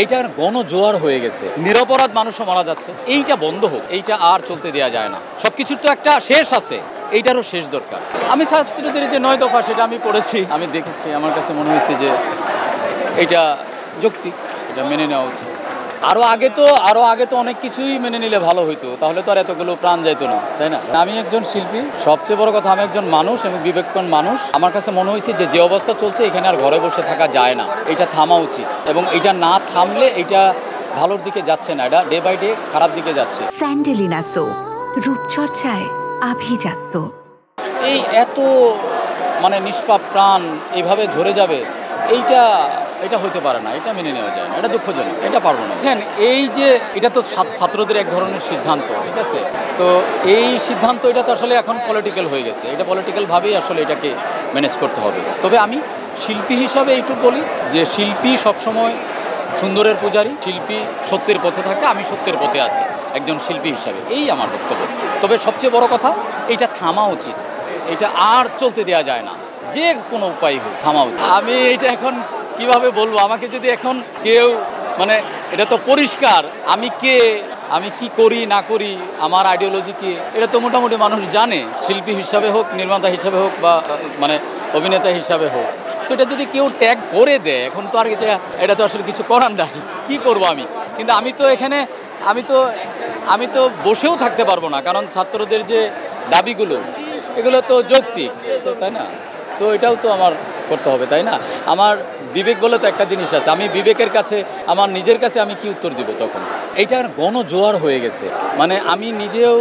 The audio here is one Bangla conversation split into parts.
এইটার গণজোয়ার হয়ে গেছে, নিরপরাধ মানুষও মারা যাচ্ছে। এইটা বন্ধ হোক, এইটা আর চলতে দেওয়া যায় না। সবকিছুর তো একটা শেষ আছে, এইটারও শেষ দরকার। আমি ছাত্রদের যে 9 দফা সেটা আমি পড়েছি, আমি দেখেছি, আমার কাছে মনে হয়েছে যে এইটা যৌক্তিক, এটা মেনে নেওয়া উচিত। আরও আগে তো অনেক কিছুই মেনে নিলে ভালো হইতো, তাহলে তো আর এতগুলো প্রাণ যাইতো না, তাই না? আমি একজন শিল্পী, সবচেয়ে বড় কথা আমি একজন মানুষ এবং বিবেকবান মানুষ। আমার কাছে মনে হয়েছে যে অবস্থা চলছে এখানে আর ঘরে বসে থাকা যায় না, এটা থামা উচিত। এবং এটা না থামলে এটা ভালোর দিকে যাচ্ছে না, এটা ডে বাই ডে খারাপ দিকে যাচ্ছে। স্যান্ডেলিনা সো, রূপচর্চায় আভিজাত্য। এই এত নিষ্পাপ প্রাণ এইভাবে ঝরে যাবে, এটা হইতে পারে না, এটা মেনে নেওয়া যায় না, এটা দুঃখজনক, এটা পারবো না। দেখেন, এই যে এটা তো ছাত্রদের এক ধরনের সিদ্ধান্ত, ঠিক আছে? তো এই সিদ্ধান্ত এটা তো আসলে এখন পলিটিক্যাল হয়ে গেছে, এটা পলিটিক্যালভাবেই আসলে এটাকে ম্যানেজ করতে হবে। তবে আমি শিল্পী হিসাবে এইটুকু বলি যে শিল্পী সবসময় সুন্দরের পূজারী, শিল্পী সত্যের পথে থাকে, আমি সত্যের পথে আছি একজন শিল্পী হিসাবে, এই আমার বক্তব্য। তবে সবচেয়ে বড় কথা, এইটা থামা উচিত, এটা আর চলতে দেওয়া যায় না, যে কোনো উপায় হোক থামা উচিত। আমি এটা এখন কিভাবে বলবো, আমাকে যদি এখন কেউ এটা তো পরিষ্কার আমি কি করি না করি, আমার আইডিওলজি কি, এটা তো মোটামুটি মানুষ জানে, শিল্পী হিসাবে হোক, নির্মাতা হিসাবে হোক, বা অভিনেতা হিসাবে হোক। তো এটা যদি কেউ ট্যাগ করে দেয়, এখন তো আর এটা তো আসলে কিছু করার নাই, কি করব আমি? কিন্তু আমি তো বসেও থাকতে পারবো না, কারণ ছাত্রদের যে দাবিগুলো এগুলো তো যৌক্তিক, তাই না? তো এটাও তো আমার করতে হবে, তাই না? আমার বিবেক বলে তো একটা জিনিস আছে, আমি বিবেকের কাছে, আমার নিজের কাছে আমি কি উত্তর দিব তখন? এইটার গণজোয়ার হয়ে গেছে, আমি নিজেও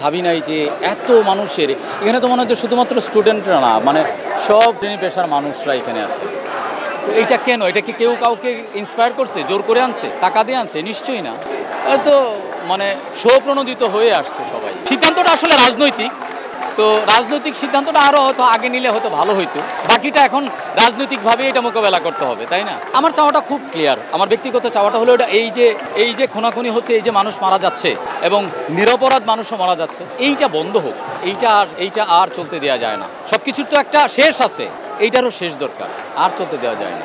ভাবি নাই যে এত মানুষের এখানে, তো মনে হচ্ছে শুধুমাত্র স্টুডেন্টরা না, সব শ্রেণী পেশার মানুষরা এখানে আছে। তো এইটা কেন? এটা কি কেউ কাউকে ইন্সপায়ার করছে, জোর করে আনছে, টাকা দিয়ে আনছে? নিশ্চয়ই না। তো স্বপ্রণোদিত হয়ে আসছে সবাই। সিদ্ধান্তটা আসলে রাজনৈতিক, তো রাজনৈতিক সিদ্ধান্তটা আরও হয়তো আগে নিলে হয়তো ভালো হইতো, বাকিটা এখন রাজনৈতিকভাবে এটা মোকাবেলা করতে হবে, তাই না? আমার চাওয়াটা খুব ক্লিয়ার, আমার ব্যক্তিগত চাওয়াটা হলো এটা, এই যে খুনাখুনি হচ্ছে, এই যে মানুষ মারা যাচ্ছে এবং নিরপরাধ মানুষও মারা যাচ্ছে, এইটা বন্ধ হোক, এইটা আর চলতে দেওয়া যায় না। সবকিছুর তো একটা শেষ আছে, এইটারও শেষ দরকার, আর চলতে দেওয়া যায় না।